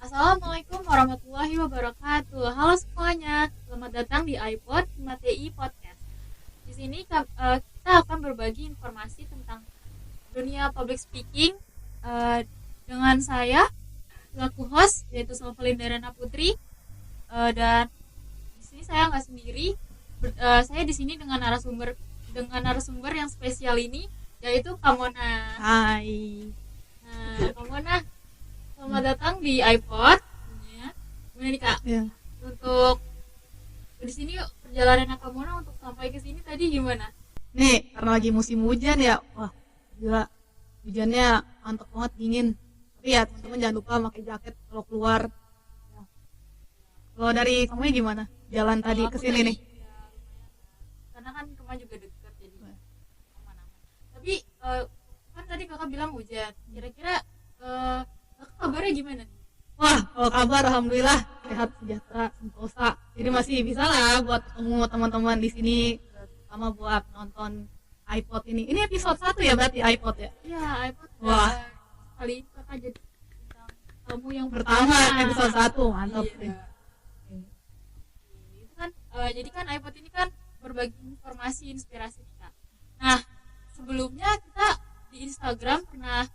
Assalamualaikum warahmatullahi wabarakatuh. Halo semuanya, selamat datang di iPod Matei Podcast. Di sini kita akan berbagi informasi tentang dunia public speaking dengan saya selaku host yaitu Sofelin Darana Putri, dan di sini saya nggak sendiri. Saya di sini dengan narasumber yang spesial ini yaitu Kamona. Hai. Nah, Kamona, selamat datang di iPod. Ya. Gimana nih Kak? Ya. Untuk di sini perjalanan Kamona untuk sampai ke sini tadi gimana? Nih, karena lagi musim hujan ya. Wah, gila. Hujannya mantep banget, dingin. Tapi ya, teman-teman jangan lupa pakai jaket kalau keluar. Ya. Kalau dari kamu gimana? Jalan tadi ke sini nih. Ya, karena kan rumah juga dekat jadi aman-aman. Tapi kan tadi Kakak bilang hujan. Kira-kira Kakak kabarnya gimana? Wah, kalau kabar alhamdulillah sehat, sejahtera, sentosa. Jadi masih bisa lah buat ketemu teman-teman di sini, sama buat nonton iPod ini. Ini episode 1 ya berarti iPod ya? Iya, iPod. Wah. Kali ini Kakak jadi tamu yang Pertama episode 1, mantap Iya. deh. Itu kan jadi kan iPod ini kan berbagi informasi, inspirasi nih, Kak. Nah, sebelumnya kita di Instagram pernah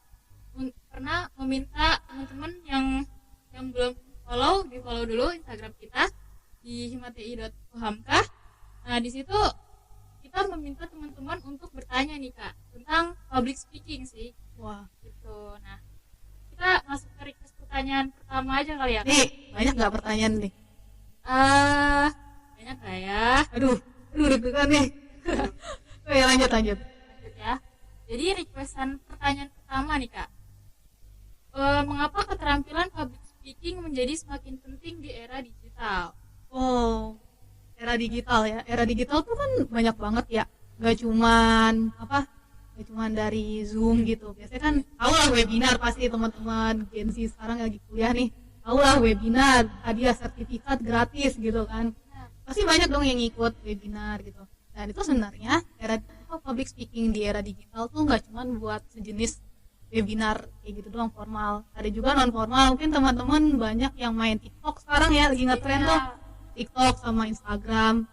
meminta teman-teman yang belum follow, di follow dulu Instagram kita di himatei.uhamkah. Nah, di situ kita meminta teman-teman untuk bertanya nih Kak tentang public speaking sih. Wah, Gitu. Nah, kita masuk ke request pertanyaan pertama aja kali ya, Kak. nih banyak nggak pertanyaan nih? Banyak nggak ya? Aduh deg-degan nih. Oke, lanjut. Lanjut ya. Jadi requestan pertanyaan pertama nih Kak. Mengapa keterampilan public speaking menjadi semakin penting di era digital? Oh, era digital ya. Era digital tuh kan banyak banget ya. Gak cuman dari Zoom gitu. Biasanya kan tahu lah webinar, pasti teman-teman Gen Z sekarang lagi kuliah nih. Tahu lah webinar, hadiah sertifikat gratis gitu kan. Pasti banyak dong yang ikut webinar gitu. Dan itu sebenarnya era public speaking di era digital tuh nggak cuma buat sejenis webinar kayak gitu doang formal. Ada juga non formal. Mungkin teman-teman banyak yang main TikTok sekarang ya, lagi ngetren tuh TikTok sama Instagram.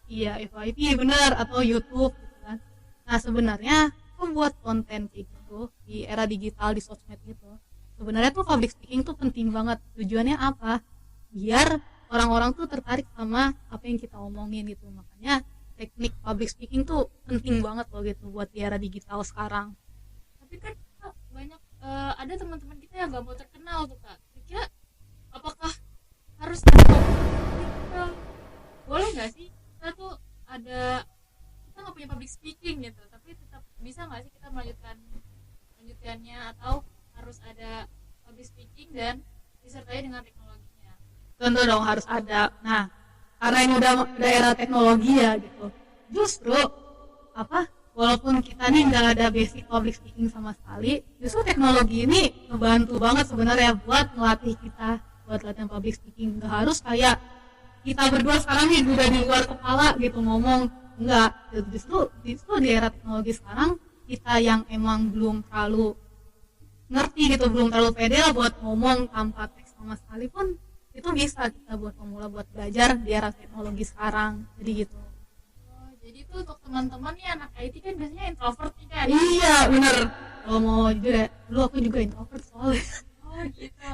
Iya, FYP bener, atau YouTube gitu kan. Nah, sebenarnya tuh buat konten kayak gitu di era digital, di sosmed gitu. Sebenarnya tuh public speaking tuh penting banget. Tujuannya apa? Biar orang-orang tuh tertarik sama apa yang kita omongin gitu. Makanya teknik public speaking tuh penting banget loh gitu buat di era digital sekarang. Tapi kan Kak, banyak ada teman-teman kita yang nggak mau terkenal tuh Kak. Kira apakah harus kita boleh nggak sih kita tuh kita nggak punya public speaking gitu, tapi tetap bisa nggak sih kita melanjutkannya, atau harus ada public speaking dan disertai dengan teknologinya? Tentu dong harus ada. Nah, karena ini udah era teknologi ya gitu. Justru walaupun kita nih nggak ada basic public speaking sama sekali, justru teknologi ini ngebantu banget sebenarnya buat ngelatih kita buat latihan public speaking. Nggak harus kayak kita berdua sekarang nih udah di luar kepala gitu ngomong, enggak. Justru di era teknologi sekarang kita yang emang belum terlalu ngerti gitu, belum terlalu pede lah buat ngomong tanpa teks sama sekali pun, itu bisa kita buat pemula buat belajar di era teknologi sekarang. Jadi gitu. Jadi itu untuk teman-teman nih anak IT kan biasanya introvert nih kan? Iya bener. Kalau mau jujur ya, dulu aku juga introvert soalnya. Oh gitu.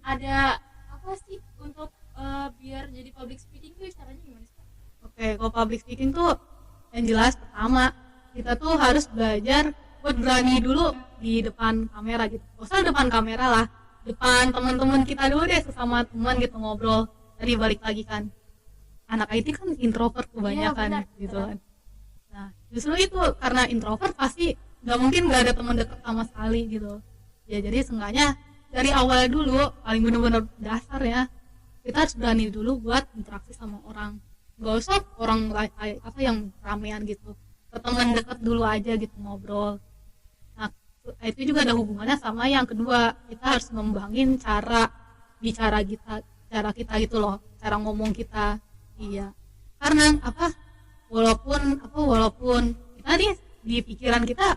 Ada apa sih untuk biar jadi public speaking tuh caranya gimana sih? Oke, kalau public speaking tuh yang jelas pertama kita tuh harus belajar buat berani dulu di depan kamera gitu. Gak usah depan kamera lah, depan teman-teman kita dulu deh, sesama teman gitu ngobrol. Tadi balik lagi kan, anak IT kan introvert kebanyakan gitu kan. Nah, justru itu karena introvert pasti nggak mungkin nggak ada teman dekat sama sekali gitu. Ya jadi seenggaknya dari awal dulu, paling bener-bener dasar ya, kita harus berani dulu buat interaksi sama orang. Nggak usah orang yang ramean gitu, ke teman dekat dulu aja gitu ngobrol. Nah, itu juga ada hubungannya sama yang kedua, kita harus ngembangin cara bicara kita gitu loh, cara ngomong kita. Iya, karena walaupun kita nih di pikiran kita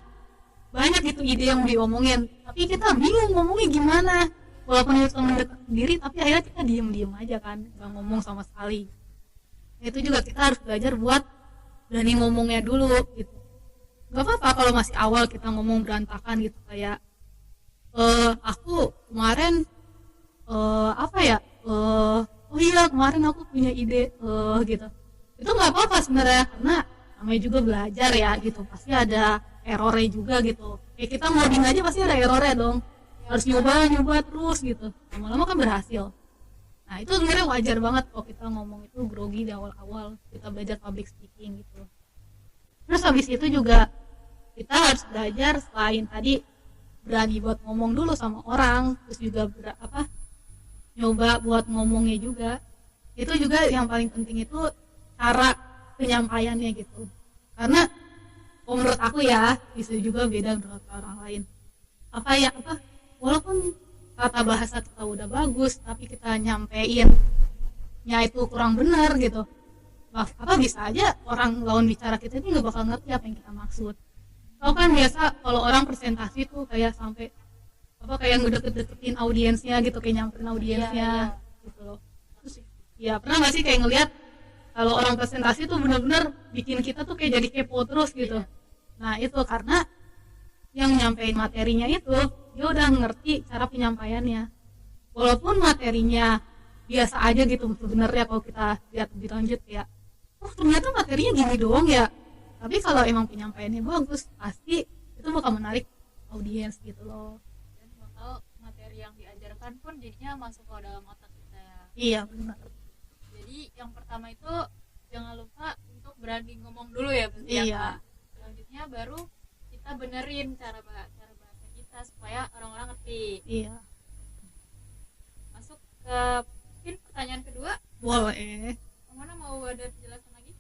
banyak gitu ide yang diomongin, tapi kita bingung ngomongnya gimana. walaupun itu teman dekat sendiri tapi akhirnya kita diem aja kan, nggak ngomong sama sekali. Itu juga kita harus belajar buat berani ngomongnya dulu gitu. Nggak apa-apa kalau masih awal kita ngomong berantakan gitu, kayak aku kemarin apa ya, oh iya kemarin aku punya ide gitu. Itu nggak apa-apa sebenarnya, karena namanya juga belajar ya gitu, pasti ada errornya juga gitu. Kayak kita ngoding aja pasti ada errornya dong, harus nyoba terus gitu, lama-lama kan berhasil. Nah itu sebenarnya wajar banget kalau kita ngomong itu grogi di awal-awal kita belajar public speaking gitu. Terus habis itu juga kita harus belajar selain tadi berani buat ngomong dulu sama orang, terus juga nyoba buat ngomongnya juga. Itu juga yang paling penting itu cara penyampaiannya gitu, karena menurut aku ya bisa juga beda menurut orang lain. Walaupun tata bahasa kita udah bagus tapi kita nyampeinnya itu kurang benar gitu, bisa aja orang lawan bicara kita ini nggak bakal ngerti apa yang kita maksud. Tahu kan biasa kalau orang presentasi tuh kayak sampai kayak ngedeket-deketin audiensnya gitu, kayak nyamperin audiensnya gitu loh. Terus ya pernah nggak sih kayak ngelihat kalau orang presentasi tuh bener-bener bikin kita tuh kayak jadi kepo terus gitu. Nah itu karena yang nyampein materinya itu dia udah ngerti cara penyampaiannya, walaupun materinya biasa aja gitu sebenarnya. Kalau kita lihat lebih lanjut ya, ternyata materinya gini doang ya, tapi kalau emang penyampaiannya bagus pasti itu bakal menarik audiens gitu loh. Dan bakal materi yang diajarkan pun jadinya masuk ke dalam otak kita ya. Iya benar. Jadi yang pertama itu jangan lupa untuk berani ngomong dulu ya, iya. Selanjutnya baru kita benerin cara bahasa kita supaya orang-orang ngerti. Iya. Masuk ke mungkin pertanyaan kedua. Boleh. Mana mau ada penjelasan lagi?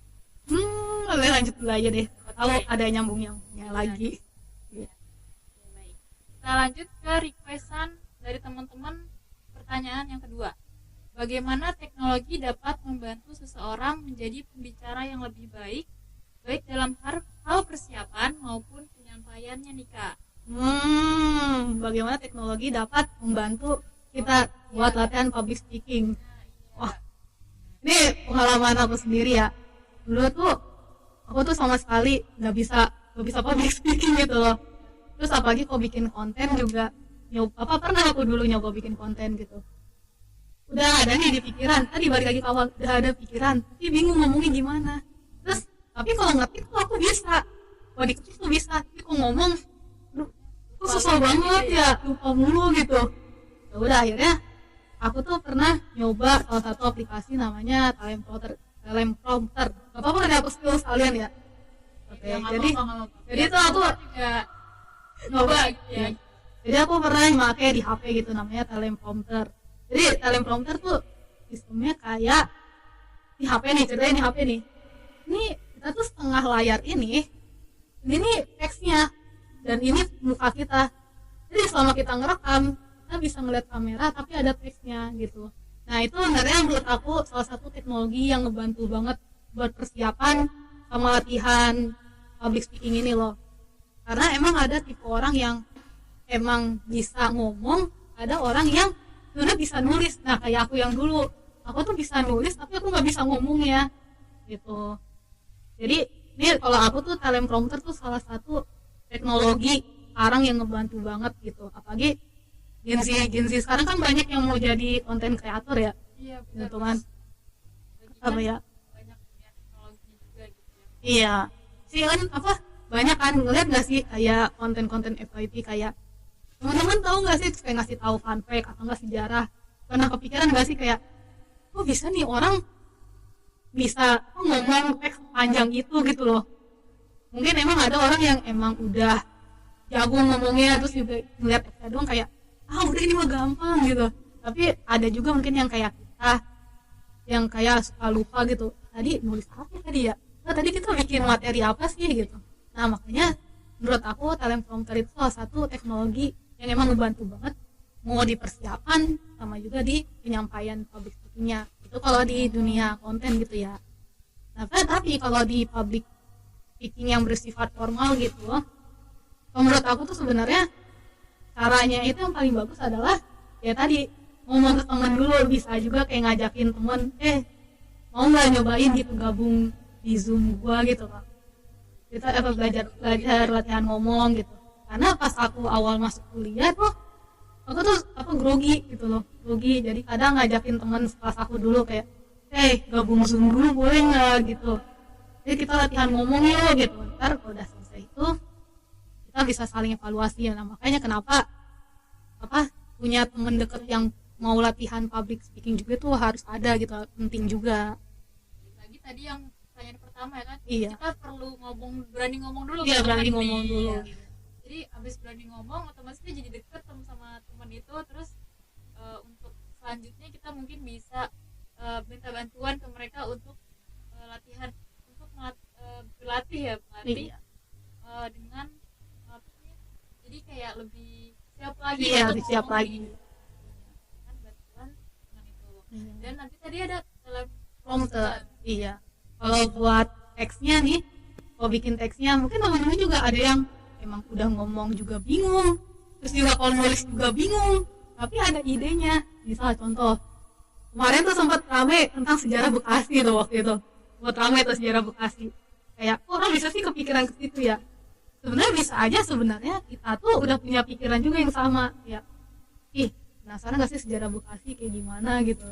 Boleh lanjut dulu aja deh. Kalau ada nyambungnya lagi. Ya, baik. Kita lanjut ke requestan dari teman-teman. Pertanyaan yang kedua. Bagaimana teknologi dapat membantu seseorang menjadi pembicara yang lebih baik dalam hal persiapan maupun penyampaiannya nih Kak? Bagaimana teknologi dapat membantu kita buat latihan public speaking? Wah, ini pengalaman aku sendiri ya. Dulu tuh aku tuh sama sekali nggak bisa public speaking gitu loh. Terus apalagi kalau bikin konten juga pernah aku dulu nyoba bikin konten gitu. Udah ada nih di pikiran, tadi balik lagi ke awal, udah ada pikiran tapi bingung ngomongnya gimana. Terus tapi kalau ngetik tuh aku bisa, kalau diketik tuh bisa, tapi kalau ngomong tuh susah banget ya, lupa mulu gitu. Ya udah akhirnya aku tuh pernah nyoba salah satu aplikasi namanya Teleprompter. Gak apa-apa kan aku skill sekalian ya. Oke, jadi tuh aku nyoba ya. Jadi aku pernah pakai di HP gitu, namanya Teleprompter. Jadi Teleprompter tuh sistemnya kayak di HP nih, ceritain di HP nih. Ini kita tuh setengah layar ini teksnya dan ini muka kita. Jadi selama kita ngerekam, kita bisa ngeliat kamera tapi ada teksnya gitu. Nah itu sebenarnya menurut aku salah satu teknologi yang ngebantu banget buat persiapan sama latihan public speaking ini loh. Karena emang ada tipe orang yang emang bisa ngomong, ada orang yang sebenarnya bisa nulis. Nah kayak aku yang dulu, aku tuh bisa nulis tapi aku nggak bisa ngomongnya gitu. Jadi ini kalau aku tuh Teleprompter tuh salah satu teknologi sekarang yang ngebantu banget gitu. Apalagi Gen Z sekarang kan banyak yang mau jadi konten kreator ya. Iya benar. Gitu kan. Apa ya? Banyak teknologi juga gitu ya. Iya. Sih kan banyak kan ngeliat nggak sih kayak konten-konten FYP kayak teman-teman tahu nggak sih kayak ngasih tahu fun fact atau nggak sejarah. Pernah kepikiran nggak sih kayak bisa nih orang bisa ngomong teks panjang itu gitu loh. Mungkin emang ada orang yang emang udah jago ngomongnya terus juga ngeliat teksnya doang kayak udah ini mah gampang gitu. Tapi ada juga mungkin yang kayak kita yang kayak suka lupa gitu, tadi nulis apa tadi ya, tadi kita bikin materi apa sih gitu. Nah makanya menurut aku Teleprompter itu salah satu teknologi yang emang ngebantu banget mau di persiapan sama juga di penyampaian public speakingnya. Itu kalau di dunia konten gitu ya. Nah tapi kalau di public speaking yang bersifat formal gitu, menurut aku tuh sebenarnya caranya itu yang paling bagus adalah ya tadi ngomong ke teman dulu, bisa juga kayak ngajakin teman, mau nggak nyobain gitu gabung di Zoom gua gitu Kak. Kita belajar latihan ngomong gitu. Karena pas aku awal masuk kuliah tuh aku tuh grogi gitu loh, grogi. Jadi kadang ngajakin teman sekelas aku dulu kayak, gabung Zoom dulu boleh nggak gitu. Jadi kita latihan ngomong yuk gitu. Ntar kalau udah selesai itu kita bisa saling evaluasi. Nah makanya kenapa punya teman deket yang mau latihan public speaking juga tuh harus ada gitu, penting juga. Lagi tadi yang pertanyaan pertama ya kan, Iya. kita perlu berani ngomong dulu. Iya, kan, berani temen ngomong nih. dulu. Iya. Jadi abis berani ngomong otomatis dia jadi deket sama teman itu. Terus untuk selanjutnya kita mungkin bisa minta bantuan ke mereka untuk latihan, untuk berlatih ya, melatih Iya. dengan jadi kayak lebih siap lagi. Iya, untuk lebih siap ngomong lagi. dengan bantuan teman itu. Iya. Dan nanti tadi ada dalam Prompter. Iya. Kalau buat teksnya nih, kalau bikin teksnya mungkin teman-teman juga ada yang emang udah ngomong juga bingung, terus juga kalau nulis juga bingung, tapi ada idenya. Misal contoh, kemarin tuh sempat rame tentang sejarah Bekasi tuh waktu itu, buat rame tuh sejarah Bekasi. Kayak orang bisa sih kepikiran ke situ ya. Sebenarnya bisa aja, sebenarnya kita tuh udah punya pikiran juga yang sama ya. Penasaran gak sih sejarah Bekasi kayak gimana gitu.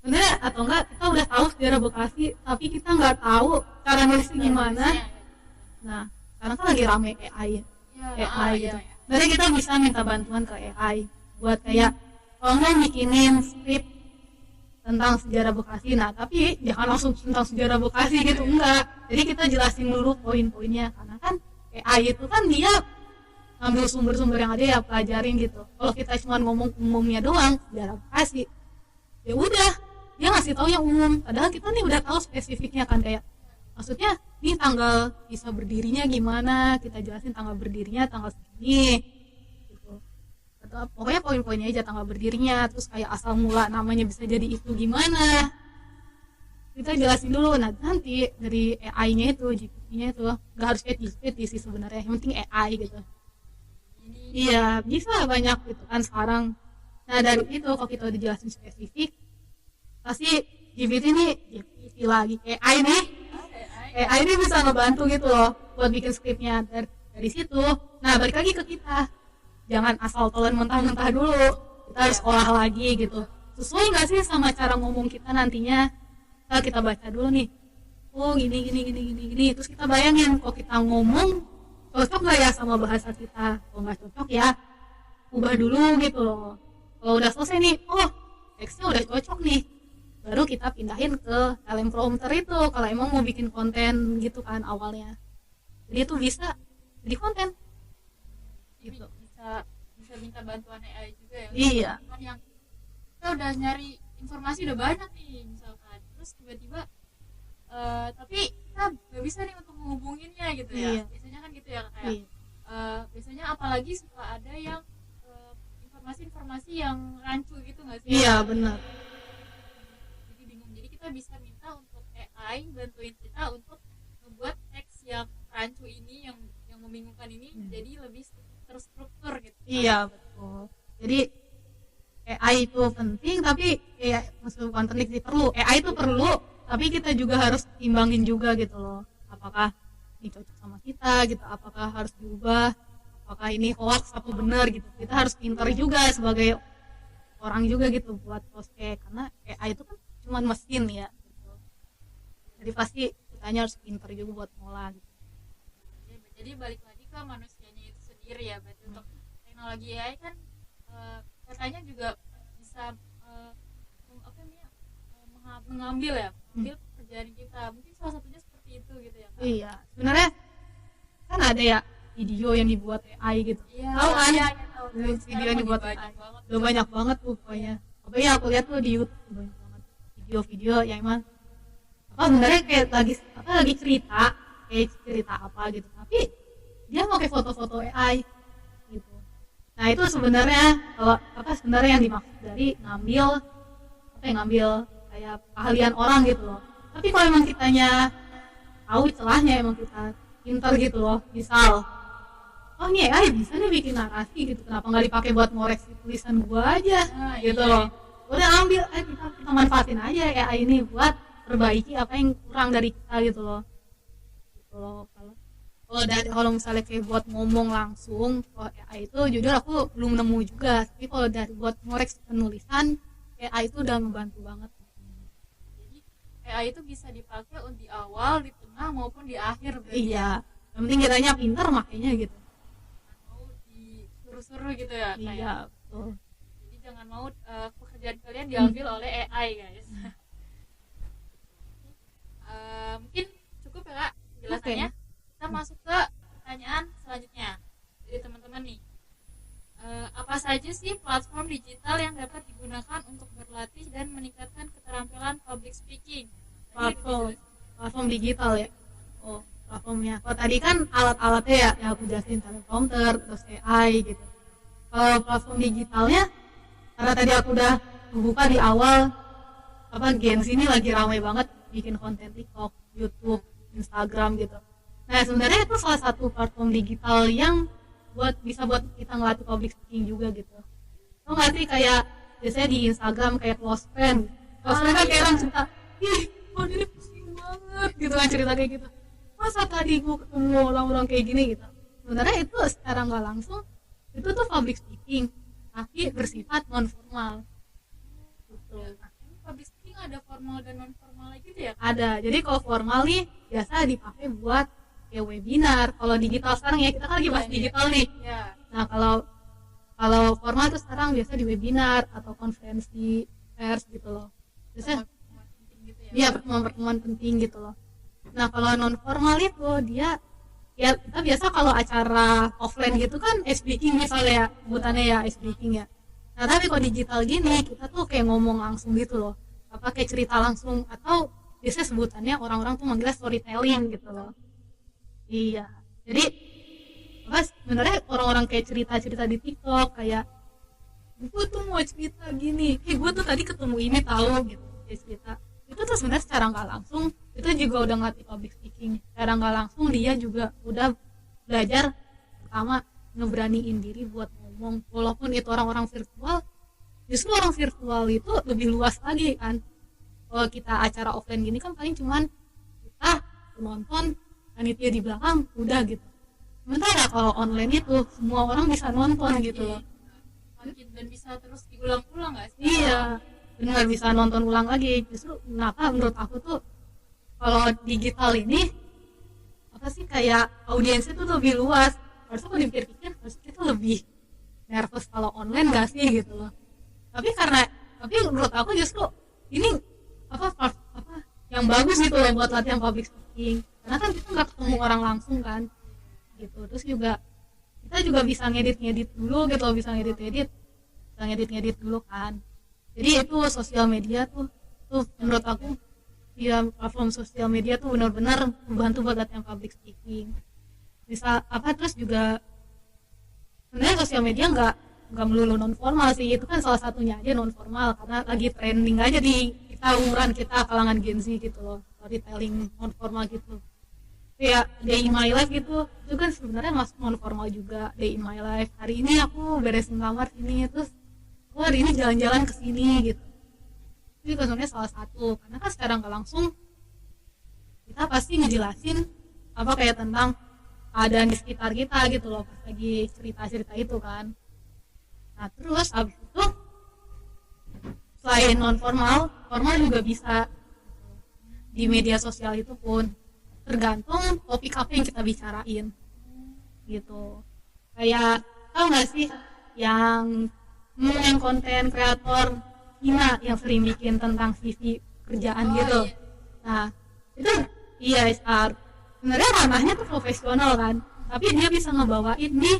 Sebenarnya atau enggak kita udah tahu sejarah Bekasi tapi kita nggak tahu cara nulisnya gimana. Nah sekarang kan lagi rame AI gitu. Jadi kita bisa minta bantuan ke AI buat kayak kalau nggak bikinin skrip tentang sejarah Bekasi. Nah tapi jangan langsung tentang sejarah Bekasi gitu, enggak. Jadi kita jelasin dulu poin-poinnya, karena kan AI itu kan dia ngambil sumber-sumber yang ada ya, pelajarin gitu. Kalau kita cuma ngomong umumnya doang sejarah Bekasi, ya udah dia ngasih tahu yang umum, padahal kita nih udah tahu spesifiknya kan, kayak maksudnya nih tanggal bisa berdirinya gimana, kita jelasin tanggal berdirinya tanggal segini gitu. Atau pokoknya poin-poinnya aja tanggal berdirinya, terus kayak asal mula namanya bisa jadi itu gimana kita jelasin dulu. Nah nanti dari AI-nya itu, GPT-nya itu nggak harus GPT sih sebenarnya, yang penting AI gitu. Iya bisa banyak gitu kan sekarang. Nah dari itu kalau kita udah jelasin spesifik, pasti GPT lagi AI ini bisa ngebantu gitu loh buat bikin skripnya dari situ. Nah balik lagi ke kita, jangan asal telan mentah-mentah dulu, kita harus olah lagi gitu, sesuai nggak sih sama cara ngomong kita nantinya. Kita baca dulu nih, gini, terus kita bayangin kalau kita ngomong cocok nggak ya sama bahasa kita. Kalau nggak cocok ya ubah dulu gitu loh. Kalau udah selesai nih, teksnya udah cocok nih, baru kita pindahin ke teleprompter itu kalau emang mau bikin konten gitu kan awalnya. Jadi itu bisa jadi konten gitu. Bisa minta bantuan AI juga ya. Iya. Kan yang kita udah nyari informasi udah banyak nih misalkan, terus tiba-tiba tapi kita nggak bisa nih untuk menghubunginnya gitu ya. Iya. Biasanya kan gitu ya kayak biasanya apalagi suka ada yang informasi-informasi yang rancu gitu nggak sih? Iya benar. Jadi bingung. Jadi kita bisa minta untuk AI bantuin kita untuk membuat teks yang rancu ini, yang membingungkan ini jadi lebih terstruktur gitu. Iya betul. Jadi AI itu penting, tapi maksudnya bukan penting sih, perlu. AI itu perlu, tapi kita juga harus timbangin juga gitu loh. Apakah ini cocok sama kita gitu, apakah harus diubah, apakah ini hoax atau benar gitu. Kita harus pintar juga sebagai orang juga gitu buat prospek, karena AI itu kan cuma mesin ya gitu. Jadi pasti kitanya harus pintar juga buat ngolah gitu. Jadi balik lagi ke manusianya itu sendiri ya. Berarti untuk teknologi AI kan katanya juga bisa mengambil pekerjaan kita. Mungkin salah satunya seperti itu gitu ya Kak? Iya, sebenarnya kan ada ya video yang dibuat AI gitu. Iya, Tahu kan? Iya, Video yang dibuat AI. Udah banyak banget tuh pokoknya. Pokoknya aku lihat tuh di YouTube banyak banget video-video yang emang sebenarnya kayak lagi cerita apa gitu, tapi dia pakai foto-foto AI gitu. Nah itu sebenarnya kalau sebenarnya yang dimaksud dari ngambil kayak keahlian orang gitu loh. Tapi kalau emang kitanya tahu celahnya, emang kita pintar gitu loh, misal oh ini AI bisa nih bikin narasi gitu, kenapa nggak dipakai buat ngoreksi tulisan gua aja gitu loh. Udah ambil, kita manfaatin aja AI ini buat perbaiki apa yang kurang dari kita gitu loh. Kalau misalnya kayak buat ngomong langsung, kalau AI itu jujur aku belum nemu juga. Tapi kalau dari buat ngoreksi penulisan, AI itu udah membantu banget. Jadi AI itu bisa dipakai di awal, di tengah maupun di akhir. Iya. Yang penting kitanya pintar makanya gitu. Mau disuruh-suruh gitu ya. Iya, betul. Jadi jangan mau pekerjaan kalian diambil oleh AI guys. Mungkin cukup ya Kak penjelasannya. Kita masuk ke pertanyaan selanjutnya dari teman-teman nih. Apa saja sih platform digital yang dapat digunakan untuk berlatih dan meningkatkan keterampilan public speaking? Platform digital ya. Oh, platformnya. Kalau tadi kan alat-alatnya ya aku jelasin, teleprompter, terus AI gitu. Kalau platform digitalnya, karena tadi aku udah buka di awal, Gen Z ini lagi ramai banget bikin konten TikTok, YouTube, Instagram gitu. Nah sebenarnya itu salah satu platform digital yang bisa buat kita ngelatih public speaking juga gitu. Tau nggak sih kayak biasanya di Instagram kayak close friend kan kayak orang cerita, ih ini pusing banget gitu kan, cerita kayak gitu. Masa tadi gue ketemu orang-orang kayak gini gitu. Sebenarnya itu secara nggak langsung itu tuh public speaking tapi bersifat non formal. Gitu. Public speaking ada formal dan non formal gitu ya? Ada. Jadi kalau formal nih biasa dipakai buat kayak webinar. Kalau digital sekarang ya kita kan lagi bahas digital nih. Ya. Nah kalau formal tuh sekarang biasa di webinar atau konferensi pers gitu loh. Biasanya dia pertemuan penting gitu loh. Nah kalau non formal itu dia ya kita biasa kalau acara offline gitu kan speaking misalnya ya, sebutannya ya speaking ya. Nah tapi kalau digital gini kita tuh kayak ngomong langsung gitu loh, apa kayak cerita langsung, atau biasanya sebutannya orang-orang tuh manggilnya storytelling gitu loh. Iya, jadi sebenarnya orang-orang kayak cerita-cerita di TikTok kayak gue tuh mau cerita gini, gue tuh tadi ketemu ini tahu gitu, kayak cerita itu tuh sebenarnya secara nggak langsung itu juga udah ngelatih public speaking. Secara nggak langsung dia juga udah belajar pertama ngeberaniin diri buat ngomong, walaupun itu orang-orang virtual. Justru orang virtual itu lebih luas lagi kan. Kalau kita acara offline gini kan paling cuman kita nonton, panitia di belakang udah gitu. Sementara kalau online itu semua orang bisa nonton gitu loh. Dan bisa terus diulang-ulang nggak sih? Iya, benar, bisa nonton ulang lagi. Justru kenapa menurut aku tuh kalau digital ini apa sih kayak audiensnya tuh lebih luas. Harusnya kalau dipikir-pikir harusnya kita lebih nervous kalau online gak sih gitu loh. Tapi menurut aku justru ini apa yang bagus gitu loh buat latihan public speaking. Karena kan kita nggak ketemu orang langsung kan gitu. Terus juga kita juga bisa ngedit dulu gitu, bisa ngedit dulu kan. Jadi itu sosial media tuh menurut aku ya, platform sosial media tuh benar-benar membantu buat latihan public speaking. Bisa terus juga sebenarnya sosial media nggak melulu non formal sih, itu kan salah satunya aja non formal karena lagi trending aja di umuran kita, kalangan Gen Z gitu loh, storytelling non formal gitu. Kayak Day in My Life gitu, itu kan sebenarnya masuk non formal juga. Day in My Life, hari ini aku beresin kamar sini, terus hari ini jalan-jalan ke sini gitu. Itu sebenarnya salah satu, karena kan sekarang nggak langsung kita pasti ngejelasin apa kayak tentang keadaan di sekitar kita gitu loh pas lagi cerita-cerita itu kan. Nah terus abis itu selain non formal, formal juga bisa di media sosial itu pun tergantung topik apa yang kita bicarain gitu. Kayak tau nggak sih yang konten kreator Cina yang sering bikin tentang CV kerjaan gitu. Iya. Nah itu iya HR sebenarnya ranahnya tuh profesional kan, tapi dia bisa ngebawain di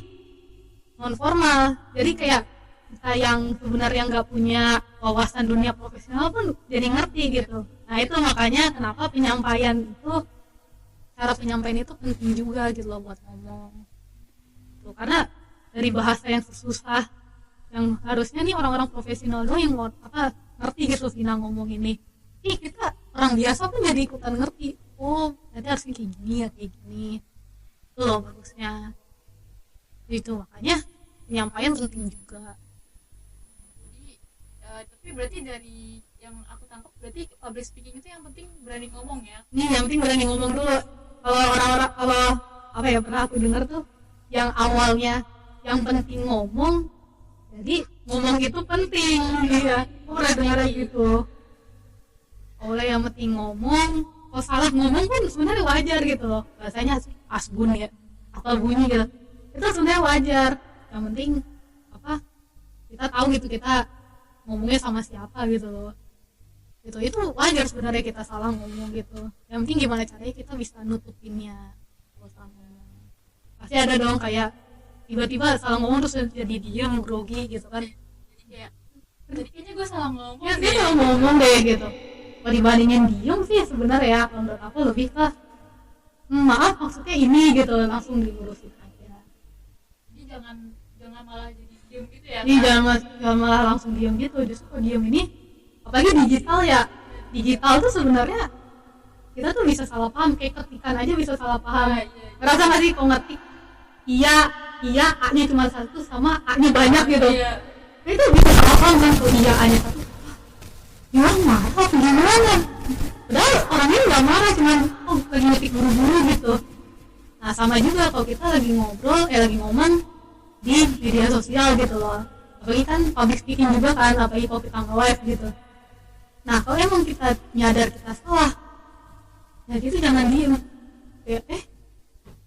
non formal. Jadi kayak kita yang sebenarnya nggak punya wawasan dunia profesional pun jadi ngerti gitu. Nah itu makanya kenapa cara penyampaian itu penting juga gitu loh buat ngomong tuh, karena dari bahasa yang susah yang harusnya nih orang-orang profesional doang yang ngerti gitu Vina ngomong ini. Kita orang biasa pun jadi ikutan ngerti. Oh, nanti harusnya kayak gini ya, kayak gini. Itu loh bagusnya. Itu makanya penyampaian penting juga. Jadi tapi berarti dari yang aku tangkap berarti public speaking itu yang penting berani ngomong ya. Nih yang penting berani ngomong dulu. Kalau orang-orang, kalau apa ya, pernah aku dengar tuh yang awalnya yang penting ngomong, jadi ngomong itu penting. Iya, aku pernah dengar gitu. Oleh yang penting ngomong, kalau salah ngomong pun sebenarnya wajar gitu loh. Bahasanya asbun ya, atau bunyi gitu. Itu sebenarnya wajar. Yang penting apa? Kita tahu gitu kita ngomongnya sama siapa gitu loh. Itu wajar sebenarnya kita salah ngomong gitu. Yang penting gimana caranya kita bisa nutupinnya kalau salah ngomong. Pasti ada dong kayak tiba-tiba salah ngomong terus jadi diam grogi gitu kan. Jadi kayak jadi kayaknya gue salah ngomong. Ya dia salah ngomong deh gitu. Kalau dibandingin diem sih sebenarnya ya, kalau menurut aku lebih ke maaf maksudnya ini gitu, langsung diurusin aja. Jadi jangan malah jadi diem gitu ya. Jadi jangan malah langsung diem gitu. Justru kalau diem ini, apalagi digital ya, digital tuh sebenarnya kita tuh bisa salah paham, kayak ketikan aja bisa salah paham. Ngerasa nggak sih kalau ngetik iya A-nya cuma satu sama A-nya banyak gitu. Nah, itu bisa salah paham kan, kalau iya A-nya satu ya marah apa gimana, padahal orangnya nggak marah, cuman lagi ngetik buru-buru gitu. Nah sama juga kalau kita lagi ngobrol lagi ngomong di media sosial gitu loh, apalagi kan public speaking juga kan, apalagi kalau kita nge-live gitu. Nah kalau emang kita nyadar kita salah, ya gitu jangan diem kayak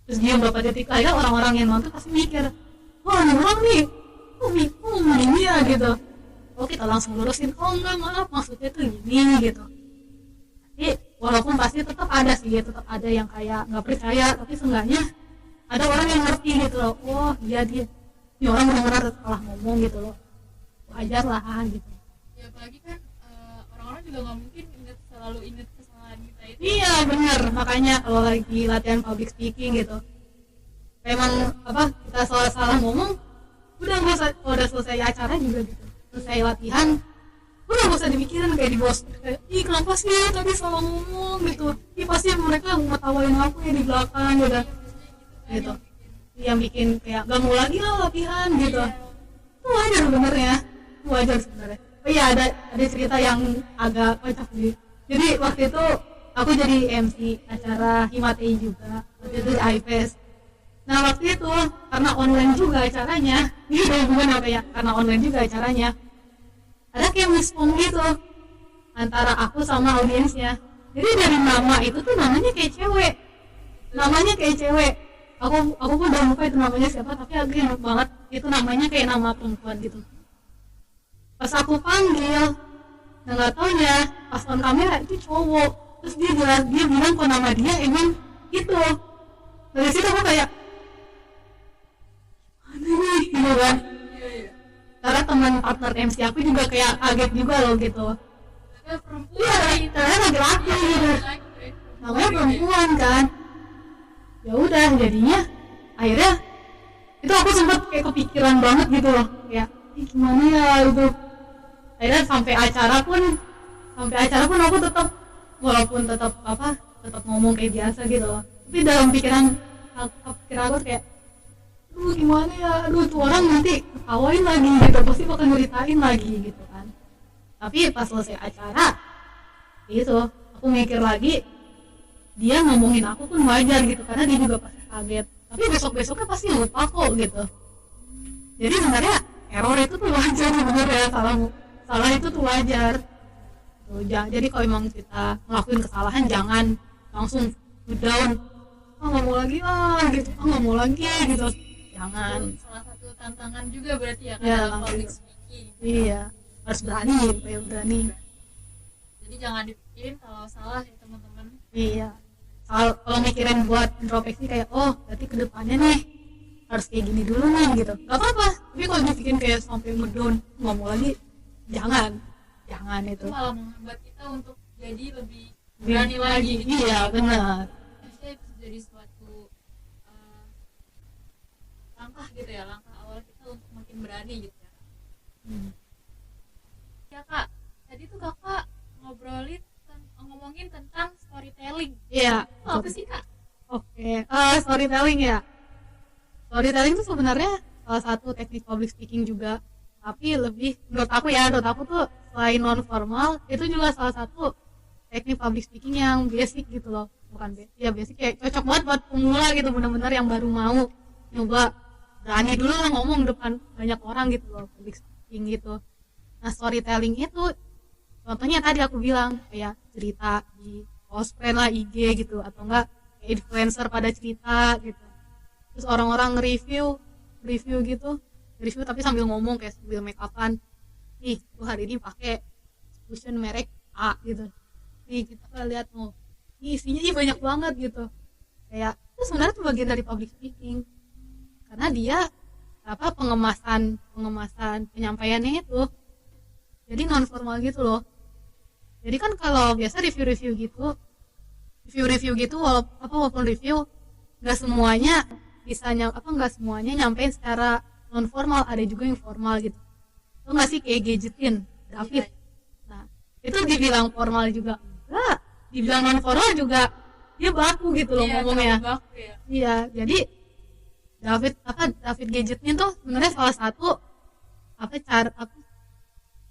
terus diem beberapa detik aja, orang-orang yang nonton pasti mikir wah ini orang nih kok ngomong ini ya gitu. Oh kita langsung lurusin, oh enggak maaf maksudnya tuh gini gitu. Tapi walaupun pasti tetap ada sih, tetap ada yang kayak nggak percaya, tapi seenggaknya ada orang yang ngerti gitu loh. Oh iya dia ini orang benar-benar salah ngomong gitu loh, wajar lah gitu. Ya apalagi kan orang-orang juga nggak mungkin selalu ingat kesalahan kita itu. Iya benar, makanya kalau lagi latihan public speaking gitu, memang apa kita salah ngomong udah nggak usah, kalau udah selesai acara juga gitu, selesai latihan udah gak usah dipikirin kayak di bos kayak ih kenapa sih tadi salah ngomong gitu, ih pasti mereka ngetawain aku ya di belakang udah gitu, yang bikin kayak gak mau lagi lah latihan gitu. Itu wajar sebenarnya, itu wajar sebenarnya. Oh iya ada cerita yang agak kocak sih. Jadi waktu itu aku jadi MC acara Himatei juga, waktu itu di iFest. Nah waktu itu karena online juga acaranya, ini udah hubungan apa ya, karena online juga acaranya, ada kayak miskom gitu antara aku sama audiensnya. Jadi dari nama itu tuh namanya kayak cewek, aku pun udah lupa itu namanya siapa, tapi aku ingat banget itu namanya kayak nama perempuan gitu. Pas aku panggil, nah nggak taunya pas on kamera itu cowok, terus dia bilang kok nama dia emang itu. Dari situ aku kayak aneh gitu kan, karena teman partner MC aku juga kayak kaget juga loh gitu. Iya, ternyata laki-laki gitu, namanya perempuan kan. Ya udah jadinya akhirnya itu aku sempet kayak kepikiran banget gitu loh, kayak gimana ya itu. Akhirnya sampai acara pun aku tetap, walaupun tetap ngomong kayak biasa gitu loh, tapi dalam pikiran aku kayak gimana ya, tuh orang nanti ketawain lagi gitu, pasti bakal ngeritain lagi gitu kan. Tapi pas selesai acara gitu aku mikir lagi, dia ngomongin aku pun wajar gitu, karena dia juga pasti kaget, tapi besoknya pasti lupa kok gitu. Jadi sebenarnya error itu tuh wajar sebenarnya, salah itu tuh wajar tuh. Jadi kalau emang kita ngelakuin kesalahan jangan langsung down, nggak mau lagi gitu, nggak mau lagi gitu, jangan. Salah satu tantangan juga berarti ya, ya dalam public speaking. Iya, harus berani gitu ya, berani. Jadi jangan dipikirin kalau salah ya teman-teman. Iya, kalau mikirin buat introspeksi kayak berarti kedepannya nih harus kayak gini dulu nih gitu, gak apa-apa. Tapi kalau dibikin kayak sampai ngedown, nggak mau lagi, jangan itu malah menghambat kita untuk jadi lebih berani lagi. Iya benar. Bisa jadi suatu langkah gitu ya, langkah awal kita untuk makin berani gitu ya. Ya kak, tadi tuh kakak ngomongin tentang storytelling. Iya. Apa sih kak? Oke. Storytelling ya. Storytelling itu sebenarnya salah satu teknik public speaking juga, tapi lebih menurut aku tuh selain non formal itu juga salah satu teknik public speaking yang basic gitu loh, bukan ya basic, kayak cocok banget buat pemula gitu, benar-benar yang baru mau nyoba berani dulu lah ngomong depan banyak orang gitu loh, public speaking gitu. Nah storytelling itu contohnya tadi aku bilang kayak cerita di postfriend lah IG gitu, atau enggak kayak influencer pada cerita gitu, terus orang-orang review gitu, review tapi sambil ngomong kayak sambil make upan, nih tuh hari ini pakai cushion merek A gitu, nih kita lihat ini isinya banyak banget gitu, kayak itu sebenarnya tuh bagian dari public speaking, karena dia pengemasan penyampaiannya itu jadi non formal gitu loh. Jadi kan kalau biasa review gitu walaupun review nggak semuanya nggak semuanya nyampein secara non formal, ada juga yang formal gitu. Itu nggak sih kayak Gadgetin David, nah itu dibilang formal juga enggak, dibilang non formal juga dia baku gitu loh ngomongnya. Iya, jadi David Gadgetin tuh sebenarnya salah satu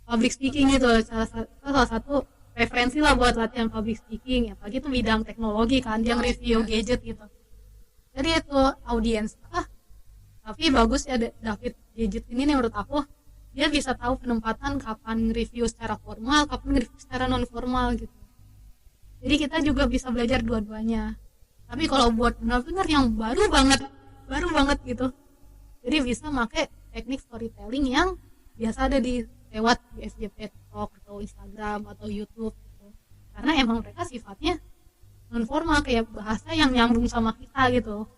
public speaking gitu, salah satu referensi lah buat latihan public speaking, apalagi itu bidang teknologi kan, dia review gadget gitu. Jadi itu audiens tapi bagus ya David Gadget ini nih menurut aku, dia bisa tahu penempatan kapan review secara formal, kapan review secara non formal gitu. Jadi kita juga bisa belajar dua-duanya. Tapi kalau buat benar-benar yang baru banget gitu, jadi bisa pakai teknik storytelling yang biasa ada di lewat di FYP Talk atau Instagram atau YouTube gitu. Karena emang mereka sifatnya non formal, kayak bahasa yang nyambung sama kita gitu.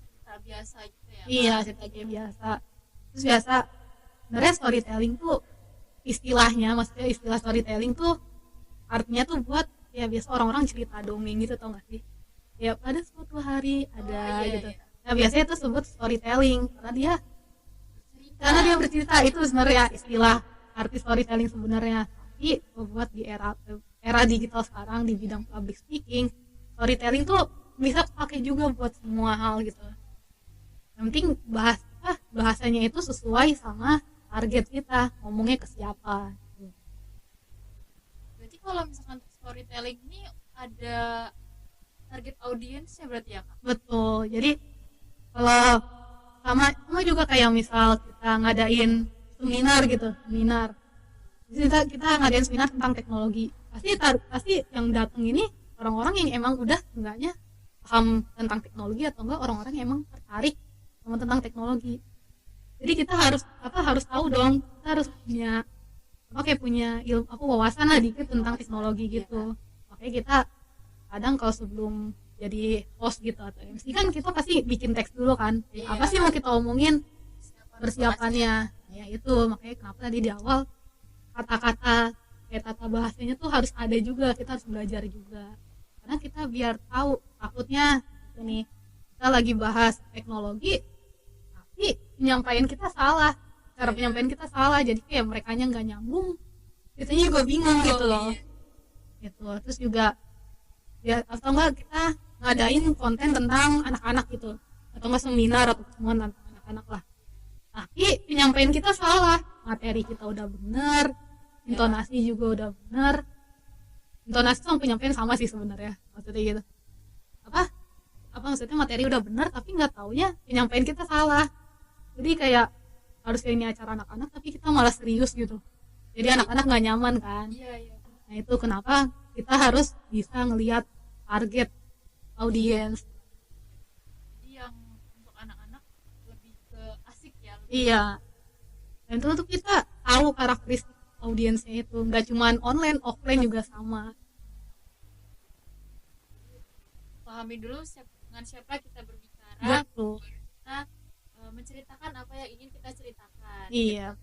Cerita biasa gitu ya. Iya, cerita kayak biasa. Terus biasa sebenarnya storytelling tuh maksudnya istilah storytelling tuh artinya tuh buat ya biasa orang-orang cerita dongeng gitu, tau gak sih? Ya pada suatu hari ada gitu. Iya. Nah biasanya itu sebut storytelling karena dia bercerita, itu sebenarnya istilah arti storytelling sebenarnya. Tapi buat di era digital sekarang di bidang public speaking, storytelling tuh bisa pakai juga buat semua hal gitu. Yang penting bahasanya itu sesuai sama target kita, ngomongnya ke siapa. Berarti kalau misalkan storytelling ini ada target audiensnya berarti ya Kak? Betul. Jadi kalau sama juga kayak misal kita ngadain seminar gitu, kita ngadain seminar tentang teknologi, pasti yang datang ini orang-orang yang emang udah enggaknya paham tentang teknologi, atau enggak orang-orang yang emang tertarik sama tentang teknologi. Jadi kita harus tahu dong, kita harus punya ilmu wawasan lah dikit tentang teknologi gitu. Makanya kita kadang kalau sebelum jadi host gitu atau MC kan kita pasti bikin teks dulu kan, apa sih mau kita omongin, persiapannya ya itu. Makanya kenapa tadi di awal kata-kata kayak tata bahasanya tuh harus ada juga, kita harus belajar juga, karena kita biar tahu. Takutnya ini kita lagi bahas teknologi tapi penyampaian kita salah, cara penyampaian kita salah, jadi kayak merekanya nggak nyambung, kitanya juga bingung gitu loh gitu. Terus juga ya atau enggak kita ngadain konten tentang anak-anak gitu, atau enggak seminar atau pertemuan tentang anak-anak lah, tapi penyampaian kita salah, materi kita udah bener, intonasi juga udah bener, intonasi sama penyampaian sama sih sebenarnya, maksudnya gitu. Apa maksudnya materi udah bener tapi nggak taunya penyampaian kita salah, jadi kayak harus kayak ini acara anak-anak tapi kita malah serius gitu, jadi anak-anak nggak nyaman kan. Nah itu kenapa kita harus bisa ngelihat target audiens. Jadi yang untuk anak-anak lebih ke asik ya. Iya. Dan itu untuk kita tahu karakteristik audiensnya itu, nggak cuman online, offline juga sama. Pahami dulu dengan siapa kita berbicara. Betul. Kita menceritakan apa yang ingin kita ceritakan. Iya.